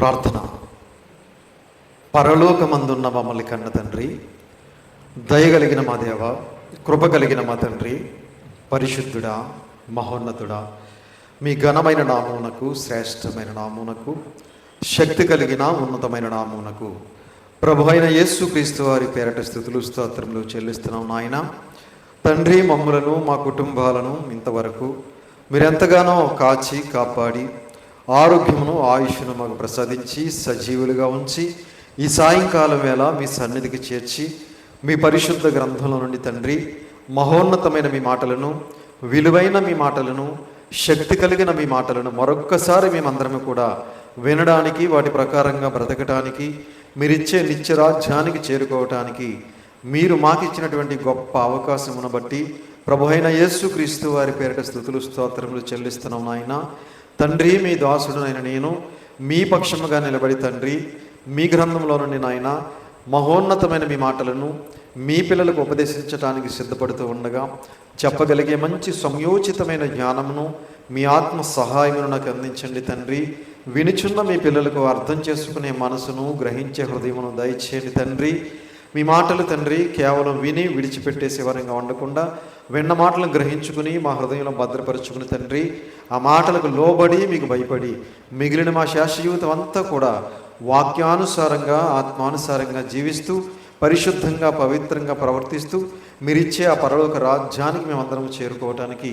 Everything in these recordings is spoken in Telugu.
ప్రార్థన. పరలోకమందున్న మమ్మల్ని కన్న తండ్రి, దయగలిగిన మా దేవ, కృప కలిగిన మా తండ్రి, పరిశుద్ధుడా, మహోన్నతుడా, మీ ఘనమైన నామమునకు, శ్రేష్టమైన నామమునకు, శక్తి కలిగిన ఉన్నతమైన నామమునకు ప్రభు అయిన యేసుక్రీస్తు వారి పేరట స్థుతులు స్తోత్రములు చెల్లిస్తున్నాం. నాయన తండ్రి, మమ్ములను మా కుటుంబాలను ఇంతవరకు మీరెంతగానో కాచి కాపాడి ఆరోగ్యమును ఆయుష్ను మాకు ప్రసాదించి సజీవులుగా ఉంచి ఈ సాయంకాలం వేళ మీ సన్నిధికి చేర్చి మీ పరిశుద్ధ గ్రంథంలో నుండి తండ్రి మహోన్నతమైన మీ మాటలను, విలువైన మీ మాటలను, శక్తి కలిగిన మీ మాటలను మరొక్కసారి మేమందరము కూడా వినడానికి, వాటి ప్రకారంగా బ్రతకటానికి, మీరిచ్చే నిత్యరాజ్యానికి చేరుకోవటానికి మీరు మాకు ఇచ్చినటువంటి గొప్ప అవకాశమును బట్టి ప్రభు అయిన యేసుక్రీస్తు వారి పేరిట స్తుతులు స్తోత్రములు చెల్లిస్తున్నాం. నాయన తండ్రి, మీ దాసుడునైన నేను మీ పక్షముగా నిలబడి తండ్రి మీ గ్రంథంలో నుండి నాయన మహోన్నతమైన మీ మాటలను మీ పిల్లలకు ఉపదేశించడానికి సిద్ధపడుతూ ఉండగా చెప్పగలిగే మంచి సంయోచితమైన జ్ఞానమును మీ ఆత్మ సహాయమును నాకు అందించండి తండ్రి. వినుచున్న మీ పిల్లలకు అర్థం చేసుకునే మనసును, గ్రహించే హృదయమును దయచేయండి తండ్రి. మీ మాటలు తండ్రి కేవలం విని విడిచిపెట్టేసే వరంగా ఉండకుండా విన్న మాటలను గ్రహించుకుని మా హృదయంలో భద్రపరుచుకుని తండ్రి ఆ మాటలకు లోబడి మీకు భయపడి మిగిలిన మా శేష జీవితం అంతా కూడా వాక్యానుసారంగా, ఆత్మానుసారంగా జీవిస్తూ పరిశుద్ధంగా, పవిత్రంగా ప్రవర్తిస్తూ మీరిచ్చే ఆ పరలోక రాజ్యానికి మేమందరం చేరుకోవటానికి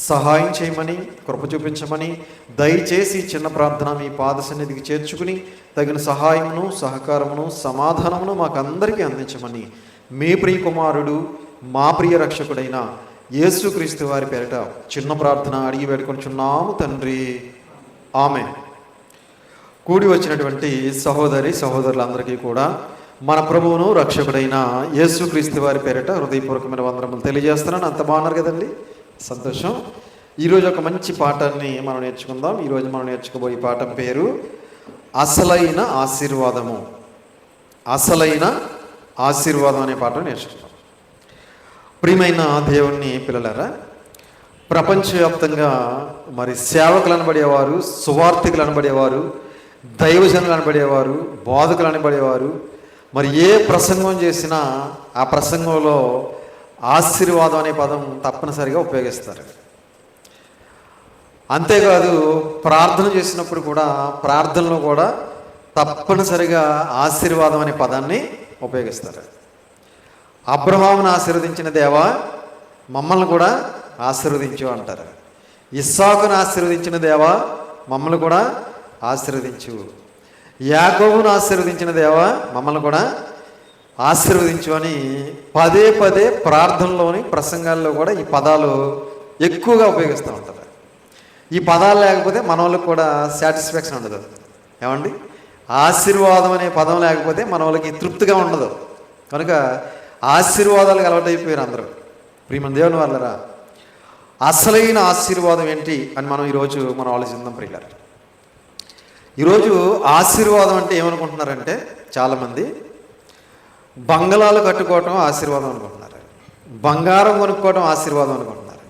సహాయం చేయమని, కృప చూపించమని, దయచేసి చిన్న ప్రార్థన మీ పాద సన్నిధికి చేర్చుకుని తగిన సహాయమును, సహకారమును, సమాధానమును మాకందరికీ అందించమని మీ ప్రియ కుమారుడు, మా ప్రియ రక్షకుడైన యేసుక్రీస్తు వారి పేరిట చిన్న ప్రార్థన అడిగి వేడుకొంచున్నాము తండ్రి. ఆమెన్. కూడి వచ్చినటువంటి సహోదరి సహోదరులందరికీ కూడా మన ప్రభువును రక్షకుడైన యేసుక్రీస్తు వారి పేరిట హృదయపూర్వకమైన వందనములు తెలియజేస్తున్నాను. అంత బాగున్నారు కదండి, సంతోషం. ఈరోజు ఒక మంచి పాఠాన్ని మనం నేర్చుకుందాం. ఈరోజు మనం నేర్చుకోబోయే పాఠం పేరు అసలైన ఆశీర్వాదము. అసలైన ఆశీర్వాదం అనే పాఠం నేర్చుకుందాం. ప్రియమైన దేవుని పిల్లలారా, ప్రపంచవ్యాప్తంగా మరి సేవకులు అనబడేవారు, సువార్థికులు అనబడేవారు, దైవజనులు అనబడేవారు, బోధకులు అనబడేవారు మరి ఏ ప్రసంగం చేసినా ఆ ప్రసంగంలో ఆశీర్వాదం అనే పదం తప్పనిసరిగా ఉపయోగిస్తారు. అంతేకాదు ప్రార్థన చేసినప్పుడు కూడా, ప్రార్థనలో కూడా తప్పనిసరిగా ఆశీర్వాదం అనే పదాన్ని ఉపయోగిస్తారు. అబ్రహామును ఆశీర్వదించిన దేవా మమ్మల్ని కూడా ఆశీర్వదించు అంటారు. ఇస్సాకును ఆశీర్వదించిన దేవా మమ్మల్ని కూడా ఆశీర్వదించు. యాకోబును ఆశీర్వదించిన దేవా మమ్మల్ని కూడా ఆశీర్వదించు అని పదే పదే ప్రార్థనలోని, ప్రసంగాల్లో కూడా ఈ పదాలు ఎక్కువగా ఉపయోగిస్తూ ఉంటారు. ఈ పదాలు లేకపోతే మన వాళ్ళకి కూడా సాటిస్ఫాక్షన్ ఉండదు. ఏమండి, ఆశీర్వాదం అనే పదం లేకపోతే మన వాళ్ళకి తృప్తిగా ఉండదు. కనుక ఆశీర్వాదాలకు అలవాటైపోయారు అందరూ. ప్రియమైన దేవుని వాళ్ళరా, అసలైన ఆశీర్వాదం ఏంటి అని మనం ఈరోజు మనం ఆలోచిద్దాం. ప్రియులారా, ఈరోజు ఆశీర్వాదం అంటే ఏమనుకుంటున్నారంటే చాలామంది బంగళాలు కట్టుకోవటం ఆశీర్వాదం అనుకుంటున్నారు, బంగారం కొనుక్కోవడం ఆశీర్వాదం అనుకుంటున్నారు,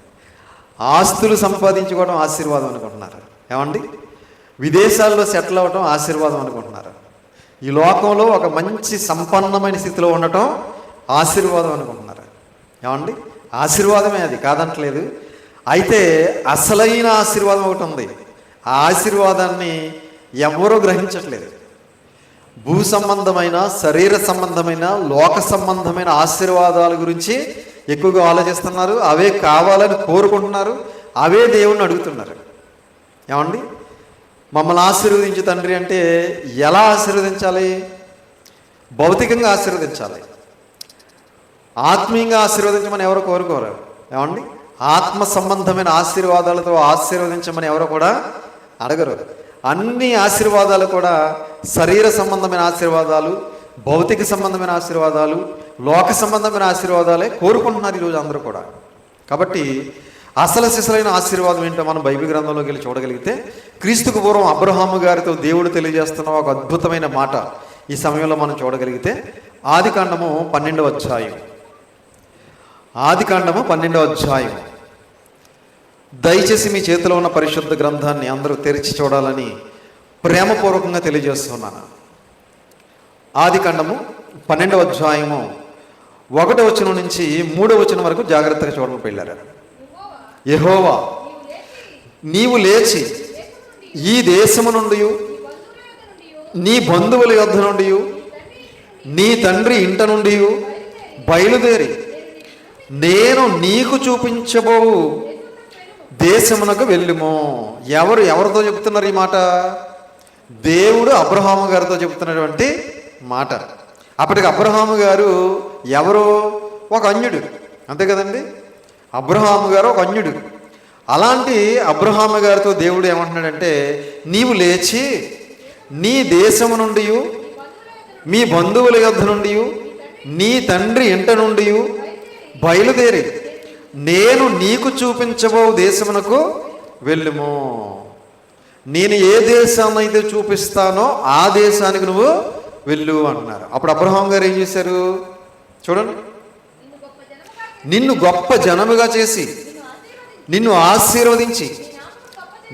ఆస్తులు సంపాదించుకోవడం ఆశీర్వాదం అనుకుంటున్నారు. ఏమండి, విదేశాల్లో సెటిల్ అవ్వటం ఆశీర్వాదం అనుకుంటున్నారు. ఈ లోకంలో ఒక మంచి సంపన్నమైన స్థితిలో ఉండటం ఆశీర్వాదం అనుకుంటున్నారు. ఏమండి, ఆశీర్వాదమే, అది కాదంటలేదు. అయితే అసలైన ఆశీర్వాదం ఒకటి ఉంది. ఆ ఆశీర్వాదాన్ని ఎవరూ గ్రహించట్లేదు. భూ సంబంధమైన, శరీర సంబంధమైన, లోక సంబంధమైన ఆశీర్వాదాల గురించి ఎక్కువగా ఆలోచిస్తున్నారు. అవే కావాలని కోరుకుంటున్నారు, అవే దేవుణ్ణి అడుగుతున్నారు. ఏమండి, మమ్మల్ని ఆశీర్వదించు తండ్రి అంటే ఎలా ఆశీర్వదించాలి? భౌతికంగా ఆశీర్వదించాలి. ఆత్మీయంగా ఆశీర్వదించమని ఎవరు కోరుకోరు. ఏమండి, ఆత్మ సంబంధమైన ఆశీర్వాదాలతో ఆశీర్వదించమని ఎవరు కూడా అడగరు. అన్ని ఆశీర్వాదాలు కూడా శరీర సంబంధమైన ఆశీర్వాదాలు, భౌతిక సంబంధమైన ఆశీర్వాదాలు, లోక సంబంధమైన ఆశీర్వాదాలే కోరుకుంటున్నారు ఈరోజు అందరూ కూడా. కాబట్టి అసలు సిసలైన ఆశీర్వాదం ఏంటో మనం బైబిల్ గ్రంథంలోకి వెళ్ళి చూడగలిగితే, క్రీస్తుకు పూర్వం అబ్రహాము గారితో దేవుడు తెలియజేస్తున్న ఒక అద్భుతమైన మాట ఈ సమయంలో మనం చూడగలిగితే, ఆదికాండము 12వ అధ్యాయం. ఆదికాండము 12వ అధ్యాయం. దయచేసి మీ చేతిలో ఉన్న పరిశుద్ధ గ్రంథాన్ని అందరూ తెరిచి చూడాలని ప్రేమపూర్వకంగా తెలియజేస్తున్నాను. ఆదికాండము 12వ అధ్యాయము 1వ వచనం నుంచి 3వ వచనం వరకు జాగ్రత్తగా చూడమని వెళ్ళారు. యెహోవా, నీవు లేచి ఈ దేశము నుండి, నీ బంధువుల యొద్ద నుండి, నీ తండ్రి ఇంట నుండి బయలుదేరి నేను నీకు చూపించబోవు దేశమునకు వెళ్ళుము. ఎవరితో చెప్తున్నారు ఈ మాట? దేవుడు అబ్రహాము గారితో చెప్తున్నటువంటి మాట. అప్పటికి అబ్రహాము గారు ఎవరు? ఒక అన్యుడు, అంతే కదండి. అబ్రహాము గారు ఒక అన్యుడు. అలాంటి అబ్రహాము గారితో దేవుడు ఏమంటున్నాడంటే, నీవు లేచి నీ దేశము నుండి, మీ బంధువుల యొద్ద నుండి, నీ తండ్రి ఇంట నుండి బయలుదేరి నేను నీకు చూపించబో దేశమునకు వెళ్ళుము. నేను ఏ దేశాన్ని అయితే చూపిస్తానో ఆ దేశానికి నువ్వు వెళ్ళు అన్నారు. అప్పుడు అబ్రహాం గారు ఏం చేశారు చూడండి. నిన్ను గొప్ప జనముగా చేసి, నిన్ను ఆశీర్వదించి,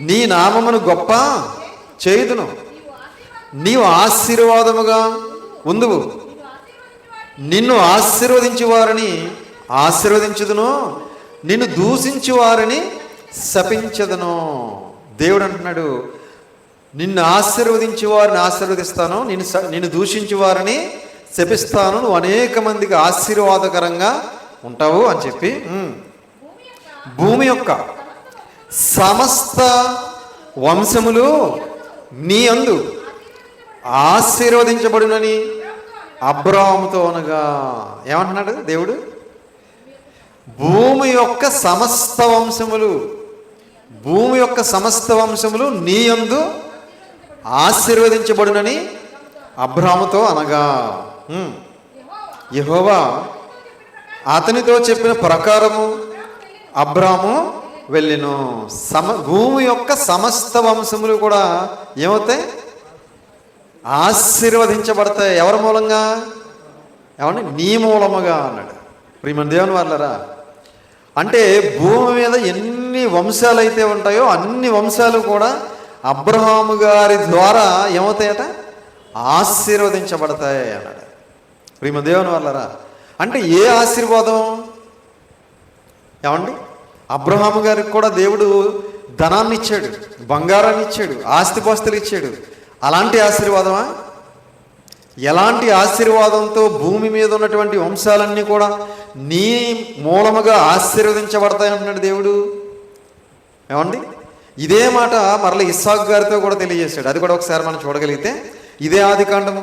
నీ నామమును గొప్ప చేయుదును. నీవు ఆశీర్వాదముగా ఉందువు. నిన్ను ఆశీర్వదించి వారిని ఆశీర్వదించుదును, నిన్ను దూషించి వారిని శపించదును. దేవుడు అంటున్నాడు, నిన్ను ఆశీర్వదించి వారిని ఆశీర్వదిస్తాను, నిన్ను దూషించి వారిని శపిస్తాను, నువ్వు అనేక మందికి ఆశీర్వాదకరంగా ఉంటావు అని చెప్పి భూమి యొక్క సమస్త వంశములు నీ యందు ఆశీర్వదించబడునని అబ్రాహాముతో అనగా. ఏమంటున్నాడు దేవుడు? భూమి యొక్క సమస్త వంశములు, భూమి యొక్క సమస్త వంశములు నీ యందు ఆశీర్వదించబడునని అబ్రాహాముతో అనగా. యెహోవా అతనితో చెప్పిన ప్రకారము అబ్రాహాము వెళ్ళెను. భూమి యొక్క సమస్త వంశములు కూడా ఏమవుతాయి? ఆశీర్వదించబడతాయి. ఎవరి మూలంగా? ఏమండి? నీ మూలముగా అన్నాడు. ప్రియమైన దేవుని వాళ్ళరా, అంటే భూమి మీద ఎన్ని వంశాలు అయితే ఉంటాయో అన్ని వంశాలు కూడా అబ్రహాము గారి ద్వారా ఏమవుతాయట? ఆశీర్వదించబడతాయి అన్నాడు. ప్రియమైన దేవుని వాళ్ళరా, అంటే ఏ ఆశీర్వాదం? ఏమండి? అబ్రహాము గారికి కూడా దేవుడు ధనాన్ని ఇచ్చాడు, బంగారాన్ని ఇచ్చాడు, ఆస్తిపాస్తులు ఇచ్చాడు. అలాంటి ఆశీర్వాదమా? ఎలాంటి ఆశీర్వాదంతో భూమి మీద ఉన్నటువంటి వంశాలన్నీ కూడా నీ మూలముగా ఆశీర్వదించబడతాయి అంటున్నాడు దేవుడు. ఏమండి? ఇదే మాట మరలా ఇస్సాకు గారితో కూడా తెలియజేశాడు. అది కూడా ఒకసారి మనం చూడగలిగితే ఇదే ఆదికాండం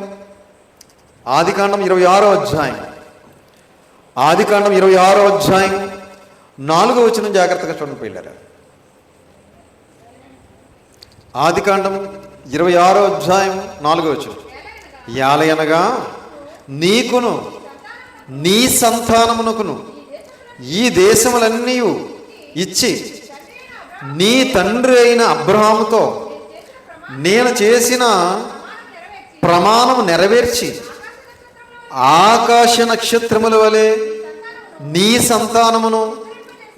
26వ అధ్యాయం, ఆదికాండం 26వ అధ్యాయం 4వ వచనం జాగ్రత్తగా చూడండి పిల్లలు. ఆదికాండం 26వ అధ్యాయం 4వ వచనం. యాలయనగా నీకును నీ సంతానమునకును ఈ దేశములన్నీ ఇచ్చి నీ తండ్రి అయిన అబ్రహాముతో నేను చేసిన ప్రమాణము నెరవేర్చి ఆకాశ నక్షత్రముల వలె నీ సంతానమును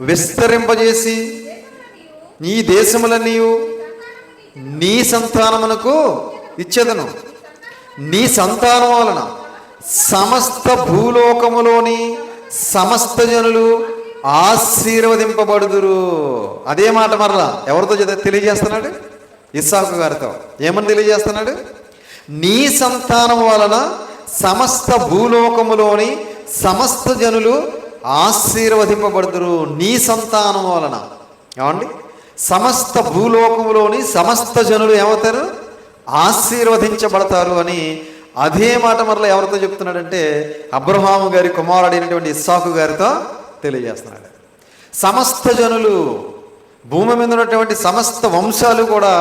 విస్తరింపజేసి నీ దేశములన్నీ నీ సంతానమునకు ఇచ్చెదను. నీ సంతానం వలన సమస్త భూలోకములోని సమస్త జనులు ఆశీర్వదింపబడుదురు. అదే మాట మరలా ఎవరితో తెలియజేస్తున్నాడు? ఇస్సాకు గారితో. ఏమని తెలియజేస్తున్నాడు? నీ సంతానం వలన సమస్త భూలోకములోని సమస్త జనులు ఆశీర్వదింపబడుదురు. నీ సంతానం వలన. ఏమండి? సమస్త భూలోకములోని సమస్త జనులు ఏమవుతారు? ఆశీర్వదించబడతారు అని అదే మాట మరలా ఎవరితో చెప్తున్నాడంటే అబ్రహాము గారి కుమారుడైనటువంటి ఇస్సాకు గారితో తెలియజేస్తున్నాడు. సమస్త జనులు, భూమి మీద ఉన్నటువంటి సమస్త వంశాలు కూడా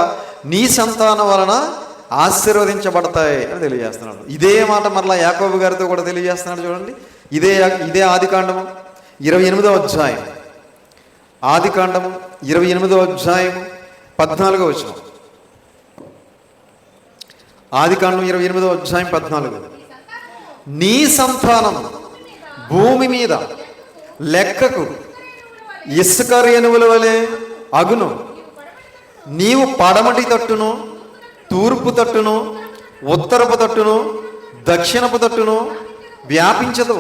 నీ సంతానం వలన ఆశీర్వదించబడతాయి అని తెలియజేస్తున్నాడు. ఇదే మాట మరలా యాకోబు గారితో కూడా తెలియజేస్తున్నాడు. చూడండి, ఇదే ఆదికాండము 28వ అధ్యాయం, ఆదికాండము 28వ అధ్యాయం 14వ వచనం. ఆదికాండం 28వ అధ్యాయం 14. నీ సంతానం భూమి మీద లెక్కకు ఇసుక రేణువుల వలె అగును. నీవు పడమటి తట్టును తూర్పు తట్టును, ఉత్తరపు తట్టును, దక్షిణపు తట్టును వ్యాపించదు.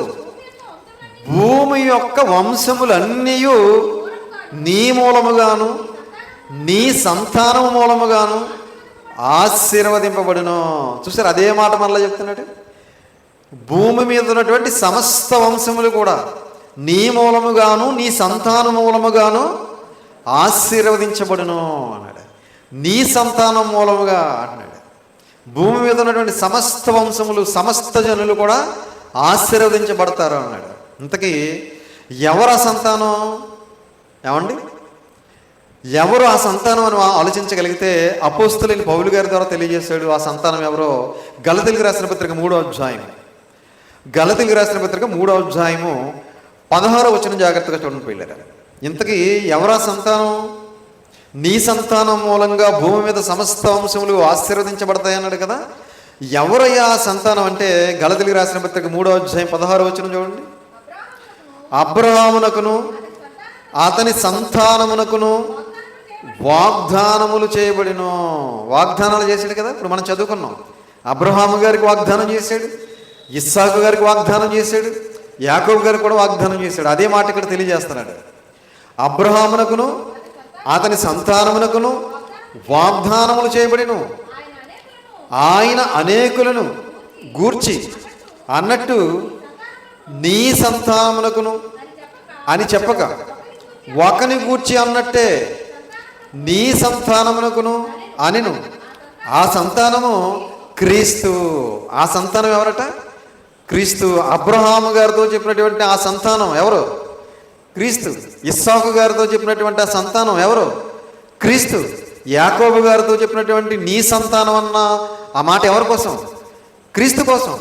భూమి యొక్క వంశములన్నీ నీ మూలముగాను నీ సంతానం మూలముగాను ఆశీర్వదింపబడును. చూసారు, అదే మాట మళ్ళీ చెప్తున్నాడు. భూమి మీద ఉన్నటువంటి సమస్త వంశములు కూడా నీ మూలముగాను నీ సంతానం మూలముగాను ఆశీర్వదించబడును అన్నాడు. నీ సంతానం మూలముగా అన్నాడు. భూమి మీద ఉన్నటువంటి సమస్త వంశములు, సమస్త జనులు కూడా ఆశీర్వదించబడతారు అన్నాడు. ఇంతకీ ఎవరు ఆ సంతానం? ఏమండి, ఎవరు ఆ సంతానం అని ఆలోచించగలిగితే అపోస్తలుని పౌలు గారి ద్వారా తెలియజేశాడు. ఆ సంతానం ఎవరో గలతీయులకు రాసిన పత్రిక 3వ అధ్యాయం, గలతీయులకు రాసిన పత్రిక 3వ అధ్యాయము 16వ వచనం జాగ్రత్తగా చూడండి పిల్లలు. ఇంతకీ ఎవరా సంతానం? నీ సంతానం మూలంగా భూమి మీద సమస్త వంశములు ఆశీర్వదించబడతాయి అన్నాడు కదా. ఎవరయ్యా ఆ సంతానం అంటే గలతీయులకు రాసిన పత్రిక 3వ అధ్యాయం 16వ వచనం చూడండి. అబ్రహామునకును అతని సంతానమునకును వాగ్దానములు చేయబడిను. వాగ్దానాలు చేశాడు కదా. ఇప్పుడు మనం చదువుకున్నాం. అబ్రహాము గారికి వాగ్దానం చేశాడు, ఇస్సాకు గారికి వాగ్దానం చేశాడు, యాకోబు గారికి కూడా వాగ్దానం చేశాడు. అదే మాట ఇక్కడ తెలియజేస్తున్నాడు. అబ్రహామునకును అతని సంతానమునకును వాగ్దానములు చేయబడిను, ఆయన అనేకులను గూర్చి అన్నట్టు నీ సంతానమునకును అని చెప్పక ఒకని గూర్చి అన్నట్టే నీ సంతానమునకును అనిను. ఆ సంతానము క్రీస్తు. ఆ సంతానం ఎవరట? క్రీస్తు. అబ్రహాము గారితో చెప్పినటువంటి ఆ సంతానం ఎవరు? క్రీస్తు. ఇస్సాకు గారితో చెప్పినటువంటి ఆ సంతానం ఎవరు? క్రీస్తు. యాకోబు గారితో చెప్పినటువంటి నీ సంతానం అన్న ఆ మాట ఎవరి కోసం? క్రీస్తు కోసం.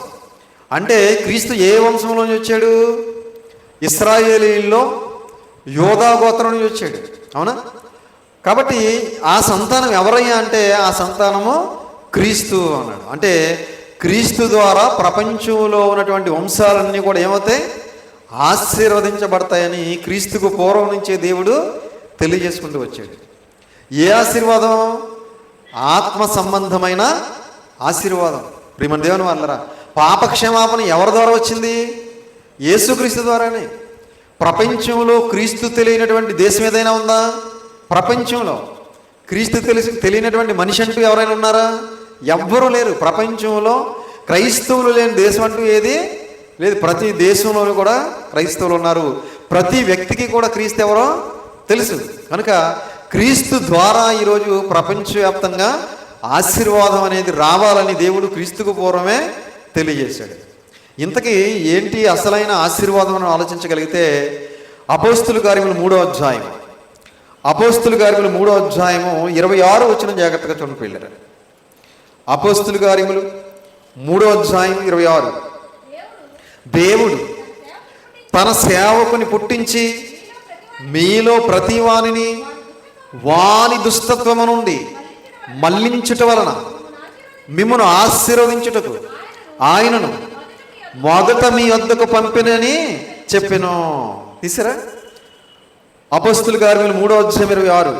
అంటే క్రీస్తు ఏ వంశంలో నుంచి వచ్చాడు? ఇశ్రాయేలీల్లో యోధా గోత్రం నుంచి వచ్చాడు. అవునా? కాబట్టి ఆ సంతానం ఎవరయ్యా అంటే ఆ సంతానము క్రీస్తు అన్నాడు. అంటే క్రీస్తు ద్వారా ప్రపంచంలో ఉన్నటువంటి వంశాలన్నీ కూడా ఏమవుతాయి? ఆశీర్వదించబడతాయని క్రీస్తుకు పూర్వం నుంచే దేవుడు తెలియజేసుకుంటూ వచ్చాడు. ఏ ఆశీర్వాదం? ఆత్మ సంబంధమైన ఆశీర్వాదం. ప్రియమైన దేవుని వాళ్ళరా, పాపక్షమాపణ ఎవరి ద్వారా వచ్చింది? యేసుక్రీస్తు ద్వారానే. ప్రపంచంలో క్రీస్తు తెలియనటువంటి దేశం ఏదైనా ఉందా? ప్రపంచంలో క్రీస్తు తెలియనటువంటి మనిషి అంటూ ఎవరైనా ఉన్నారా? ఎవ్వరూ లేరు. ప్రపంచంలో క్రైస్తవులు లేని దేశం అంటూ ఏది లేదు. ప్రతి దేశంలోనూ కూడా క్రైస్తవులు ఉన్నారు. ప్రతి వ్యక్తికి కూడా క్రీస్తు ఎవరో తెలుసు. కనుక క్రీస్తు ద్వారా ఈరోజు ప్రపంచవ్యాప్తంగా ఆశీర్వాదం అనేది రావాలని దేవుడు క్రీస్తుకు పూర్వమే తెలియజేశాడు. ఇంతకీ ఏంటి అసలైన ఆశీర్వాదం అని ఆలోచించగలిగితే అపోస్తుల కార్యములు 3వ అధ్యాయం, అపోస్తుల కార్యములు 3వ అధ్యాయము 26వ వచనం జాగ్రత్తగా చూడండి పిల్లలు. అపోస్తుల కార్యములు 3వ అధ్యాయం 26. దేవుడు తన సేవకుని పుట్టించి మీలో ప్రతి వానిని వాని దుష్టత్వము నుండి మళ్లించుట వలన మిమ్మును ఆశీర్వదించుటకు ఆయనను మొదట మీ వద్దకు పంపినని చెప్పెను. తీసారా? అపోస్తుల కార్యములు 3వ అధ్యాయం 26.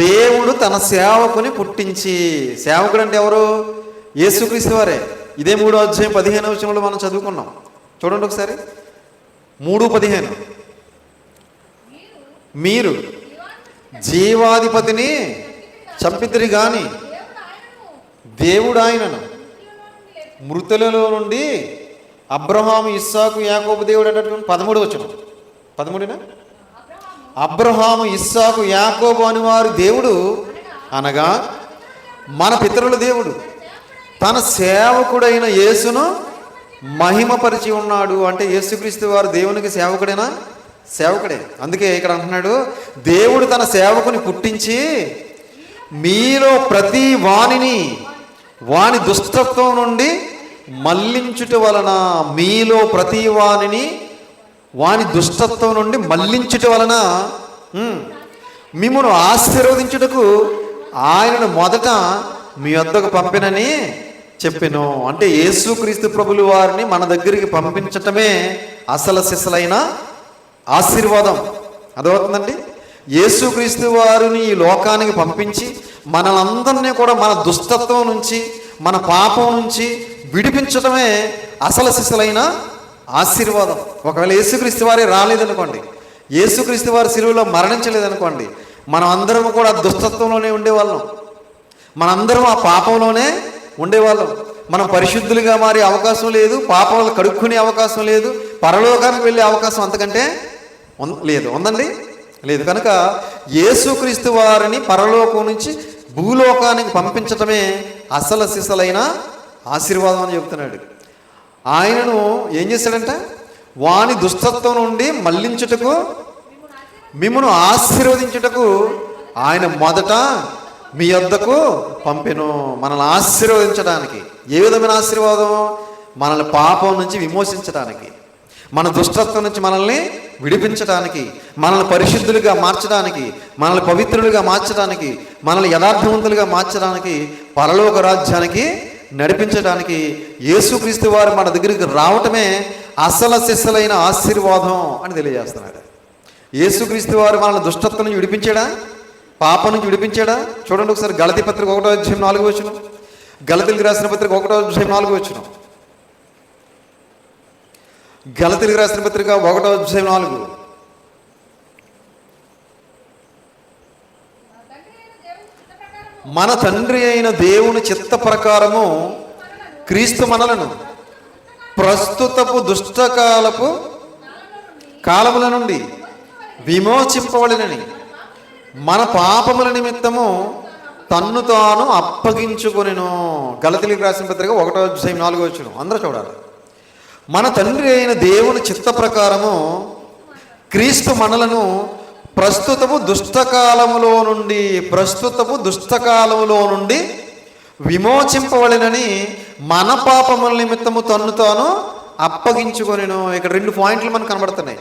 దేవుడు తన సేవకుని పుట్టించి. సేవకుడు అంటే ఎవరు? యేసుక్రీస్తు వారే. ఇదే 3వ అధ్యాయం 15వ వచనంలో మనం చదువుకున్నాం. చూడండి ఒకసారి. 3:15. మీరు జీవాధిపతిని చంపితిరి గాని దేవుడు ఆయనను మృతులలో నుండి అబ్రహాము, ఇస్సాకు, యాకోబు దేవుడు అన్నటువంటి 13వ వచనం. 13. అబ్రహాము, ఇస్సాకు, యాకోబు అని వారు దేవుడు అనగా మన పితరుల దేవుడు తన సేవకుడైన యేసును మహిమపరిచి ఉన్నాడు. అంటే యేసుక్రీస్తు వారు దేవునికి సేవకుడేనా? సేవకుడే. అందుకే ఇక్కడ అంటున్నాడు, దేవుడు తన సేవకుని పుట్టించి మీలో ప్రతి వానిని వాని దుష్టత్వం నుండి మళ్లించుట వలన, మీలో ప్రతి వానిని వాని దుష్టత్వం నుండి మళ్లించుట వలన మిమ్మును ఆశీర్వదించుటకు ఆయనను మొదట మీ వద్దకు పంపినని చెప్పెను. అంటే యేసుక్రీస్తు ప్రభులు వారిని మన దగ్గరికి పంపించటమే అసలు సిసలైన ఆశీర్వాదం. అదవుతుందండి. యేసుక్రీస్తు వారిని ఈ లోకానికి పంపించి మనలందరినీ కూడా మన దుష్టత్వం నుంచి, మన పాపం నుంచి విడిపించడమే అసలు సిసలైన ఆశీర్వాదం. ఒకవేళ యేసుక్రీస్తు వారే రాలేదనుకోండి, యేసుక్రీస్తు వారి సిలువలో మరణించలేదనుకోండి, మనం అందరం కూడా దుష్టత్వంలోనే ఉండేవాళ్ళం, మనందరం ఆ పాపంలోనే ఉండేవాళ్ళం. మనం పరిశుద్ధులుగా మారే అవకాశం లేదు, పాపాలు కడుక్కునే అవకాశం లేదు, పరలోకానికి వెళ్ళే అవకాశం అంతకంటే లేదు. ఉందండి? లేదు. కనుక యేసుక్రీస్తు వారిని పరలోకం నుంచి భూలోకానికి పంపించటమే అసలు సిసలైన ఆశీర్వాదం అని చెబుతున్నాడు. ఆయనను ఏం చేశాడంట? వాని దుష్టత్వం నుండి మళ్లించుటకు, మిమ్మును ఆశీర్వదించుటకు ఆయన మొదట మీ వద్దకు పంపెను. మనల్ని ఆశీర్వదించడానికి. ఏ విధమైన ఆశీర్వాదం? మనల్ని పాపం నుంచి విమోచించడానికి, మన దుష్టత్వం నుంచి మనల్ని విడిపించడానికి, మనల్ని పరిశుద్ధులుగా మార్చడానికి, మనల్ని పవిత్రులుగా మార్చడానికి, మనల్ని యథార్థవంతులుగా మార్చడానికి, పరలోక రాజ్యానికి నడిపించడానికి యేసుక్రీస్తు వారు మన దగ్గరికి రావటమే అసలు సిసలైన ఆశీర్వాదం అని తెలియజేస్తున్నాడు. యేసుక్రీస్తు వారు మనల్ని దుష్టత్వం నుంచి విడిపించాడా? పాపం నుంచి విడిపించాడా? చూడండి ఒకసారి గలతీ పత్రిక 1:4. గలతీలకు రాసిన పత్రిక 1:4. గలతీలకు రాసిన పత్రిక 1:4. మన తండ్రి అయిన దేవుని చిత్త ప్రకారము క్రీస్తు మనలను ప్రస్తుతపు దుష్టకాలపు కాలముల నుండి విమోచింపవలెనని మన పాపముల నిమిత్తము తన్ను తాను అప్పగించుకొనెను. గలతీలకు రాసిన పత్రిక 1:4. అందరూ చూడాలి. మన తండ్రి అయిన దేవుని చిత్త ప్రకారము క్రీస్తు మనలను ప్రస్తుతపు దుష్టకాలములో నుండి విమోచింపవలెనని మన పాపముల నిమిత్తము తన్ను తాను అప్పగించుకొనెను. ఇక్కడ 2 పాయింట్లు మనకు కనబడుతున్నాయి.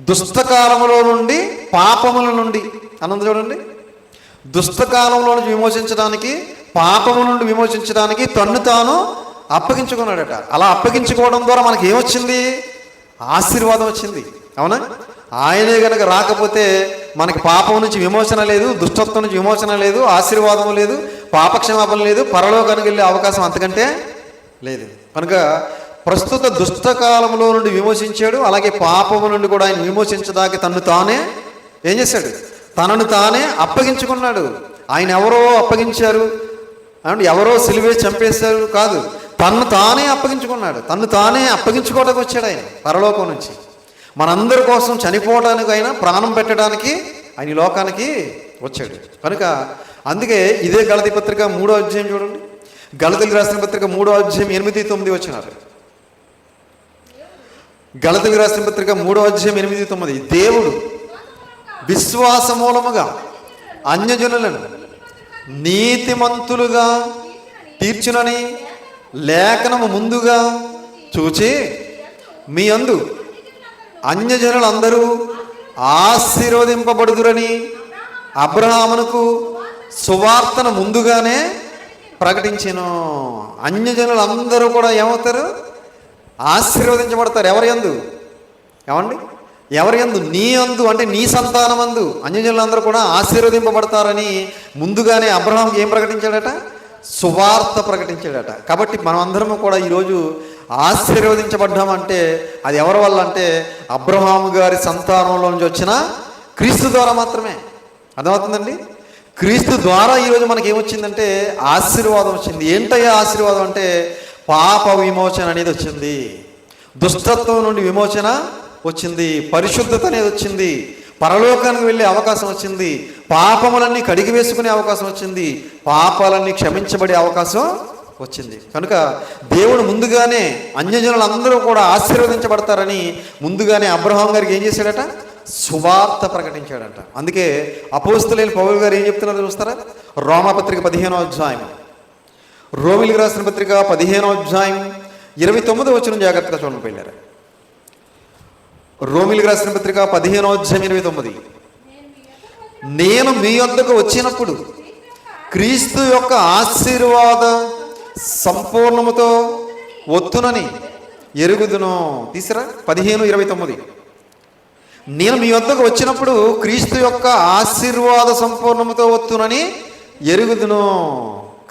దుష్టకాలములో నుండి, పాపముల నుండి అన్నది చూడండి. దుష్టకాలంలో నుంచి విమోచించడానికి, పాపము నుండి విమోచించడానికి తన్ను తాను అప్పగించుకున్నాడట. అలా అప్పగించుకోవడం ద్వారా మనకి ఏమొచ్చింది? ఆశీర్వాదం వచ్చింది. అవునా? ఆయనే గనక రాకపోతే మనకి పాపం నుంచి విమోచన లేదు, దుష్టత్వం నుంచి విమోచన లేదు, ఆశీర్వాదం లేదు, పాపక్షమాపణ లేదు, పరలోకానికి వెళ్ళే అవకాశం అంతకంటే లేదు. కనుక ప్రస్తుత దుష్టకాలంలో నుండి విమోచించాడు. అలాగే పాపము నుండి కూడా ఆయన విమోచించడానికి తను తానే ఏం చేశాడు? తనను తానే అప్పగించుకున్నాడు. ఆయన ఎవరో అప్పగించారు అంటే ఎవరో సిలువే చంపేశారు కాదు, తన్ను తానే అప్పగించుకున్నాడు. తన్ను తానే అప్పగించుకోవడానికి వచ్చాడు ఆయన పరలోకం నుంచి. మనందరి కోసం చనిపోవడానికి, అయినా ప్రాణం పెట్టడానికి ఆయన ఈ లోకానికి వచ్చాడు. కనుక అందుకే ఇదే గలతీ పత్రిక 3వ అధ్యాయం చూడండి. గలతీలకు రాసిన పత్రిక 3వ అధ్యాయం 8-9 వచనాలు. గలతీలకు రాసిన పత్రిక 3వ అధ్యాయం 8-9. దేవుడు విశ్వాస మూలముగా అన్యజనులను నీతిమంతులుగా తీర్చునని లేఖనము ముందుగా చూచి మీ యందు అన్యజనులందరూ ఆశీర్వదింపబడుదురని అబ్రహామునకు సువార్తను ముందుగానే ప్రకటించెను. అన్యజనులందరూ కూడా ఏమవుతారు? ఆశీర్వదించబడతారు. ఎవరి యందు? ఏమండి? ఎవరి యందు? నీ యందు, అంటే నీ సంతానమందు అన్యజనులందరూ కూడా ఆశీర్వదింపబడతారని ముందుగానే అబ్రహాంకి ఏం ప్రకటించాడట? సువార్త ప్రకటించాడట. కాబట్టి మనం అందరము కూడా ఈరోజు ఆశీర్వదించబడ్డామంటే అది ఎవరి వల్ల అంటే అబ్రహాము గారి సంతానంలో నుంచి వచ్చిన క్రీస్తు ద్వారా మాత్రమే. అర్థమవుతుందండి? క్రీస్తు ద్వారా ఈరోజు మనకి ఏమొచ్చిందంటే ఆశీర్వాదం వచ్చింది. ఏంటయ్యా ఆశీర్వాదం అంటే పాప విమోచన అనేది వచ్చింది, దుష్టత్వం నుండి విమోచన వచ్చింది, పరిశుద్ధత అనేది వచ్చింది, పరలోకానికి వెళ్ళే అవకాశం వచ్చింది, పాపములన్నీ కడిగి వేసుకునే అవకాశం వచ్చింది, పాపాలన్నీ క్షమించబడే అవకాశం వచ్చింది. కనుక దేవుడు ముందుగానే అన్యజనులందరూ కూడా ఆశీర్వదించబడతారని ముందుగానే అబ్రహాం గారికి ఏం చేశాడట? సువార్త ప్రకటించాడట. అందుకే అపోస్తలులైన పౌలు గారు ఏం చెప్తున్నారో చూస్తారా? రోమాపత్రిక 15వ అధ్యాయం, రోమిలికి రాసిన పత్రిక 15వ అధ్యాయం 29వ వచనం జాగ్రత్తగా చూడండి పిల్లరా. రోమిలికి రాసిన పత్రిక 15వ అధ్యాయం 29. నేను మీ వద్దకు వచ్చినప్పుడు క్రీస్తు యొక్క ఆశీర్వాద సంపూర్ణముతో ఒత్తునని ఎరుగుదును. తీసిరా 15:29. నేను మీ వద్దకు వచ్చినప్పుడు క్రీస్తు యొక్క ఆశీర్వాద సంపూర్ణముతో వత్తునని ఎరుగుదును.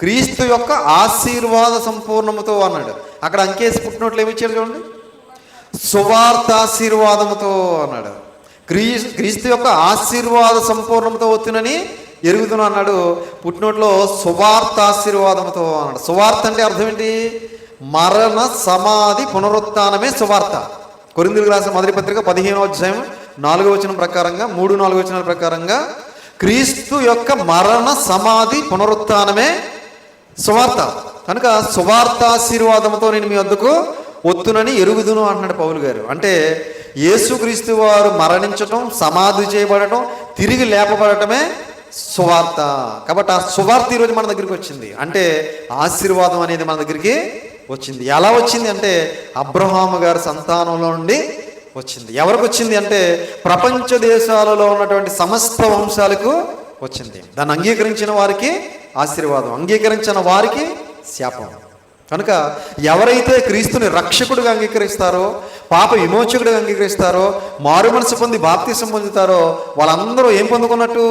క్రీస్తు యొక్క ఆశీర్వాద సంపూర్ణముతో అన్నాడు. అక్కడ అంకేసి పుట్టినట్లు ఏమి ఇచ్చాడు చూడండి, సువార్త ఆశీర్వాదముతో అన్నాడు. క్రీస్తు యొక్క ఆశీర్వాద సంపూర్ణంతో వత్తునని ఎరుగుదును అన్నాడు. పుట్టినట్లో సువార్త ఆశీర్వాదముతో అన్నాడు. సువార్త అంటే అర్థం ఏంటి? మరణ సమాధి పునరుత్థానమే సువార్త. కొరింథీయులకు రాసిన మొదటి పత్రిక 15వ అధ్యాయం 4వ వచనం ప్రకారంగా 3-4 వచనాల ప్రకారంగా క్రీస్తు యొక్క మరణ సమాధి పునరుత్థానమే సువార్త. కనుక సువార్త ఆశీర్వాదంతో నేను మీ వద్దకు వత్తునని ఎరుగుదును అంటున్నాడు పౌలు గారు. అంటే యేసుక్రీస్తు వారు మరణించటం, సమాధి చేయబడటం, తిరిగి లేపబడటమే సువార్త. కాబట్టి ఆ సువార్త ఈరోజు మన దగ్గరికి వచ్చింది. అంటే ఆశీర్వాదం అనేది మన దగ్గరికి వచ్చింది. ఎలా వచ్చింది అంటే అబ్రహాము గారి సంతానంలో నుండి వచ్చింది. ఎవరికి వచ్చింది అంటే ప్రపంచ దేశాలలో ఉన్నటువంటి సమస్త వంశాలకు వచ్చింది. దాన్ని అంగీకరించిన వారికి ఆశీర్వాదం, అంగీకరించిన వారికి శాపం. కనుక ఎవరైతే క్రీస్తుని రక్షకుడిగా అంగీకరిస్తారో, పాప విమోచకుడిగా అంగీకరిస్తారో, మారు మనసు పొంది బాప్తిసం పొందుతారో వాళ్ళందరూ ఏం పొందుకున్నట్టు?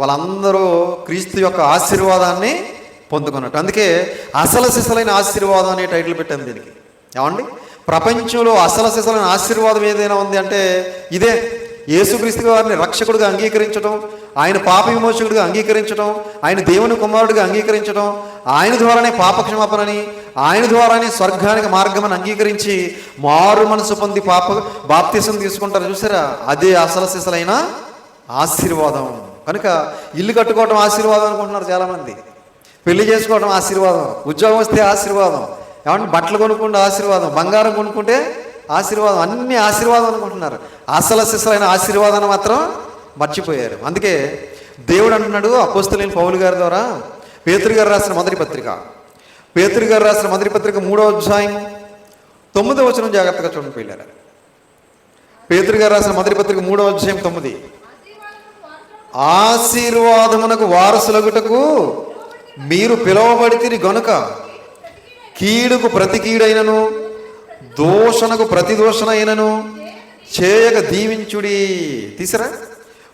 వాళ్ళందరూ క్రీస్తు యొక్క ఆశీర్వాదాన్ని పొందుకున్నట్టు. అందుకే అసలు సిసలైన ఆశీర్వాదం అనే టైటిల్ పెట్టాను దీనికి. ఏమండి, ప్రపంచంలో అసలు సిసలైన ఆశీర్వాదం ఏదైనా ఉంది అంటే ఇదే. యేసుక్రీస్తు వారిని రక్షకుడిగా అంగీకరించడం, ఆయన పాప విమోచకుడిగా అంగీకరించడం, ఆయన దేవుని కుమారుడిగా అంగీకరించడం, ఆయన ద్వారానే పాపక్షమాపణని, ఆయన ద్వారానే స్వర్గానికి మార్గమని అంగీకరించి మారు మనసు పొంది బాప్తిసం తీసుకుంటారు చూసారా, అదే అసలు సిసలైన ఆశీర్వాదం. కనుక ఇల్లు కట్టుకోవడం ఆశీర్వాదం అనుకుంటున్నారు చాలామంది, పెళ్లి చేసుకోవడం ఆశీర్వాదం, ఉద్యోగం వస్తే ఆశీర్వాదం, ఏమంటే బట్టలు కొనుక్కుంటే ఆశీర్వాదం, బంగారం కొనుక్కుంటే ఆశీర్వాదం, అన్ని ఆశీర్వాదం అనుకుంటున్నారు. అసలు సిసలైన ఆశీర్వాదాన్ని మాత్రం మర్చిపోయారు. అందుకే దేవుడు అంటున్నాడు అపోస్తలుడైన పౌలు గారి ద్వారా, పేతురు గారు రాసిన మొదటి పత్రిక, పేతురు గారు రాసిన మొదటి పత్రిక 3వ అధ్యాయం 9వ వచనం జాగ్రత్తగా చూడండి పిల్లలు. పేతురు గారు రాసిన మొదటి పత్రిక 3వ అధ్యాయం 9. ఆశీర్వాదమునకు వారసులగుటకు మీరు పిలువబడితిరి గనుక కీడుకు ప్రతి కీడైనను దోషణకు ప్రతి దోషణైనను చేయక దీవించుడి. తీసరా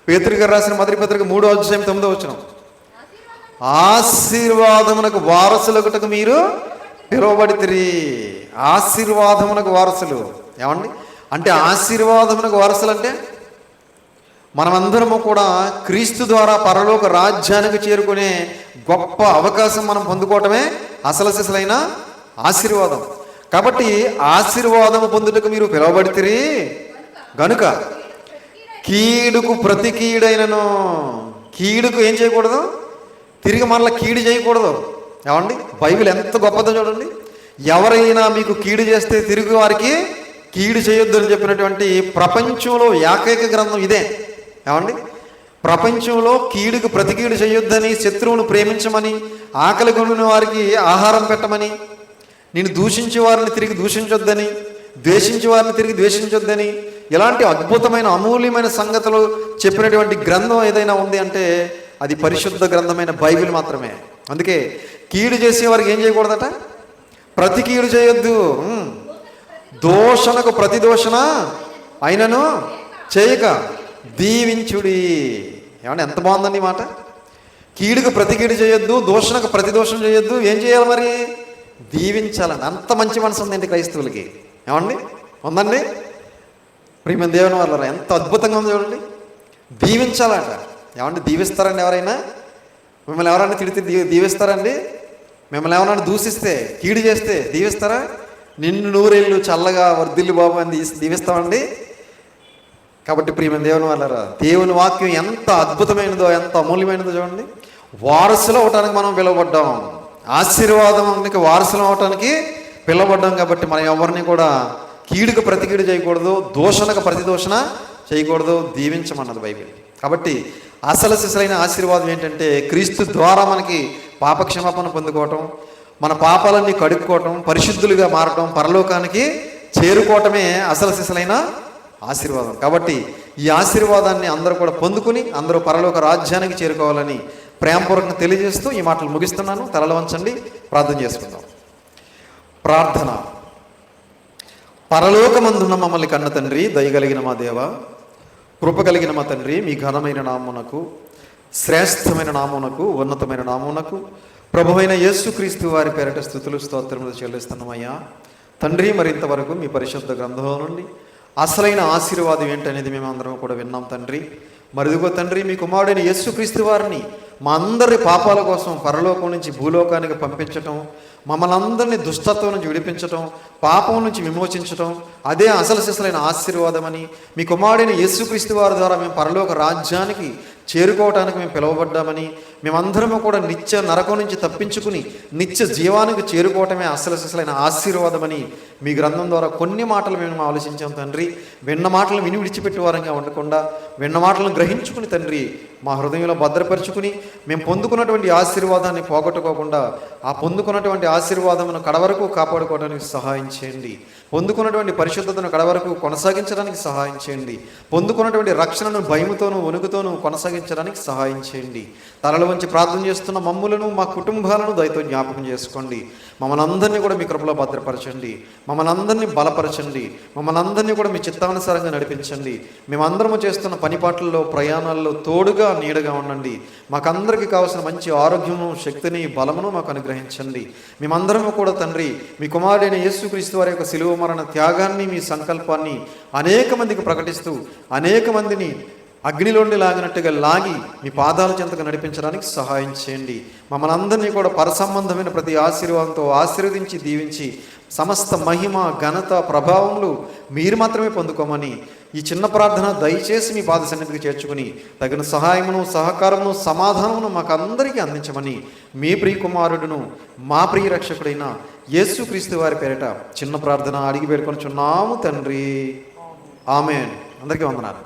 పేతురు గారు రాసిన మొదటి పత్రిక 3వ అధ్యాయం 9వ వచనం. ఆశీర్వాదమునకు వారసులగుటకు మీరు పిలువబడితిరి. ఆశీర్వాదమునకు వారసులు ఏమండి అంటే ఆశీర్వాదమునకు వారసులు అంటే మనమందరము కూడా క్రీస్తు ద్వారా పరలోక రాజ్యానికి చేరుకునే గొప్ప అవకాశం మనం పొందుకోవటమే అసలు సిసలైన ఆశీర్వాదం. కాబట్టి ఆశీర్వాదము పొందుటకు మీరు పిలువబడితిరి గనుక కీడుకు ప్రతి కీడైనను, కీడుకు ఏం చేయకూడదు? తిరిగి మరలా కీడు చేయకూడదు. ఏమండి బైబిల్ ఎంత గొప్పదో చూడండి. ఎవరైనా మీకు కీడు చేస్తే తిరిగి వారికి కీడు చేయొద్దు అని చెప్పినటువంటి ప్రపంచంలో ఏకైక గ్రంథం ఇదే. ఏమండి ప్రపంచంలో కీడుకు ప్రతి కీడు చేయొద్దని, శత్రువును ప్రేమించమని, ఆకలి కొనిన వారికి ఆహారం పెట్టమని, నేను దూషించే వారిని తిరిగి దూషించొద్దని, ద్వేషించే వారిని తిరిగి ద్వేషించొద్దని, ఇలాంటి అద్భుతమైన అమూల్యమైన సంగతులు చెప్పినటువంటి గ్రంథం ఏదైనా ఉంది అంటే అది పరిశుద్ధ గ్రంథమైన బైబిల్ మాత్రమే. అందుకే కీడు చేసేవారికి ఏం చేయకూడదట? ప్రతి కీడు చేయొద్దు, దోషణకు ప్రతి దోషణ అయినను చేయక దీవించుడి. ఏమంటే ఎంత బాగుందండి మాట. కీడుకు ప్రతి కీడు చేయొద్దు, దోషణకు ప్రతి దోషం చేయొద్దు. ఏం చేయాలి మరి? దీవించాలండి. అంత మంచి మనసు ఉందండి క్రైస్తవులకి. ఏమండి ఉందండి ప్రియమైన దేవుని వల్ల ఎంత అద్భుతంగా ఉంది చూడండి. దీవించాలంట. ఏమండి దీవిస్తారండి? ఎవరైనా మిమ్మల్ని ఎవరైనా తిడితే దీవిస్తారండి? మిమ్మల్ని ఎవరైనా దూషిస్తే, కీడు చేస్తే దీవిస్తారా? నిన్ను నూరేళ్ళు చల్లగా వర్ధిల్లు బాబు అని దీవిస్తామండి. కాబట్టి ప్రియమైన దేవుని వాళ్ళరా, దేవుని వాక్యం ఎంత అద్భుతమైనదో, ఎంత అమూల్యమైనదో చూడండి. వారసులు అవటానికి మనం పిలువబడ్డాం, ఆశీర్వాదానికి వారసులు అవటానికి పిలువబడ్డాం. కాబట్టి మనం ఎవరిని కూడా కీడుకు ప్రతి కీడు చేయకూడదు, దోషణకు ప్రతి దోషణ చేయకూడదు, దీవించమన్నది బైబిల్. కాబట్టి అసలు సిసలైన ఆశీర్వాదం ఏంటంటే క్రీస్తు ద్వారా మనకి పాపక్షమాపణ పొందుకోవటం, మన పాపాలన్నీ కడుక్కోవటం, పరిశుద్ధులుగా మారటం, పరలోకానికి చేరుకోవటమే అసలు సిసలైన ఆశీర్వాదం. కాబట్టి ఈ ఆశీర్వాదాన్ని అందరూ కూడా పొందుకుని అందరూ పరలోక రాజ్యానికి చేరుకోవాలని ప్రేమపూర్వకంగా తెలియజేస్తూ ఈ మాటలు ముగిస్తున్నాను. తలలు వంచండి, ప్రార్థన చేసుకుందాం. ప్రార్థన. పరలోకమందున్న మమ్మల్ని కన్న తండ్రి, దయగలిగిన మా దేవ, కృప కలిగిన మా తండ్రి, మీ ఘనమైన నామమునకు, శ్రేష్టమైన నామమునకు, ఉన్నతమైన నామమునకు ప్రభువైన యేసుక్రీస్తు వారి పేరట స్తుతులు స్తోత్రములు చెల్లిస్తున్నామయ్యా. తండ్రి, మరింతవరకు మీ పరిశుద్ధ గ్రంథంలో నుండి అసలైన ఆశీర్వాదం ఏంటనేది మేము అందరం కూడా విన్నాం తండ్రి. మరిదిగో తండ్రి, మీ కుమారుడైన యేసుక్రీస్తు వారిని మా అందరి పాపాల కోసం పరలోకం నుంచి భూలోకానికి పంపించటం, మమ్మల్ని అందరినీ దుష్టత్వం నుంచి విడిపించటం, పాపం నుంచి విమోచించటం, అదే అసలు సిసలైన ఆశీర్వాదమని, మీ కుమారుడైన యేసుక్రీస్తు వారి ద్వారా మేము పరలోక రాజ్యానికి చేరుకోవటానికి మేము పిలువబడ్డామని, మేమందరము కూడా నిత్య నరకం నుంచి తప్పించుకుని నిత్య జీవానికి చేరుకోవటమే అసలు సిసలైన ఆశీర్వాదమని మీ గ్రంథం ద్వారా కొన్ని మాటలు మేము ఆలోచించాం తండ్రి. విన్న మాటలు విని విడిచిపెట్టే వారంగా ఉండకుండా విన్న మాటలను గ్రహించుకుని తండ్రి మా హృదయంలో భద్రపరుచుకుని మేము పొందుకున్నటువంటి ఆశీర్వాదాన్ని పోగొట్టుకోకుండా ఆ పొందుకున్నటువంటి ఆశీర్వాదమును కడవరకు కాపాడుకోవడానికి సహాయం చేయండి. పొందుకున్నటువంటి పరిశుద్ధతను కడవరకు కొనసాగించడానికి సహాయం చేయండి. పొందుకున్నటువంటి రక్షణను భయముతోనూ వణుకుతోనూ కొనసాగించడానికి సహాయం చేయండి. తలల వంచి ప్రార్థన చేస్తున్న మమ్ములను, మా కుటుంబాలను దయతో జ్ఞాపకం చేసుకోండి. మమ్మల్ని అందరినీ కూడా మీ కృపలో భద్రపరచండి. మమ్మల్ని అందరినీ బలపరచండి. మమ్మల్ని అందరినీ కూడా మీ చిత్తానుసారంగా నడిపించండి. మేమందరము చేస్తున్న పనిపాట్లలో, ప్రయాణాల్లో తోడుగా నీడగా ఉండండి. మాకందరికీ కావాల్సిన మంచి ఆరోగ్యము, శక్తిని, బలమును మాకు అనుగ్రహించండి. మేమందరము కూడా తండ్రి మీ కుమారుడైన యేసుక్రీస్తు వారి యొక్క శిలువ మరణ త్యాగాన్ని, మీ సంకల్పాన్ని అనేక మందికి ప్రకటిస్తూ అనేక మందిని అగ్నిలోండి లాగినట్టుగా లాగి మీ పాదాల చెంతకు నడిపించడానికి సహాయం చేయండి. మమ్మల్ని అందరినీ కూడా పరసంబంధమైన ప్రతి ఆశీర్వాదంతో ఆశీర్వదించి దీవించి సమస్త మహిమ, ఘనత, ప్రభావములు మీరు మాత్రమే పొందుకోమని ఈ చిన్న ప్రార్థన దయచేసి మీ పాద సన్నిధికి చేర్చుకుని తగిన సహాయమును, సహకారమును, సమాధానమును మాకు అందరికీ అందించమని మీ ప్రియ కుమారుడును మా ప్రియ రక్షకుడైన యేసుక్రీస్తు వారి పేరిట చిన్న ప్రార్థన అడిగి పెట్టుకొనిచున్నాము తండ్రి. ఆమేన్. అందరికీ వందనాలు.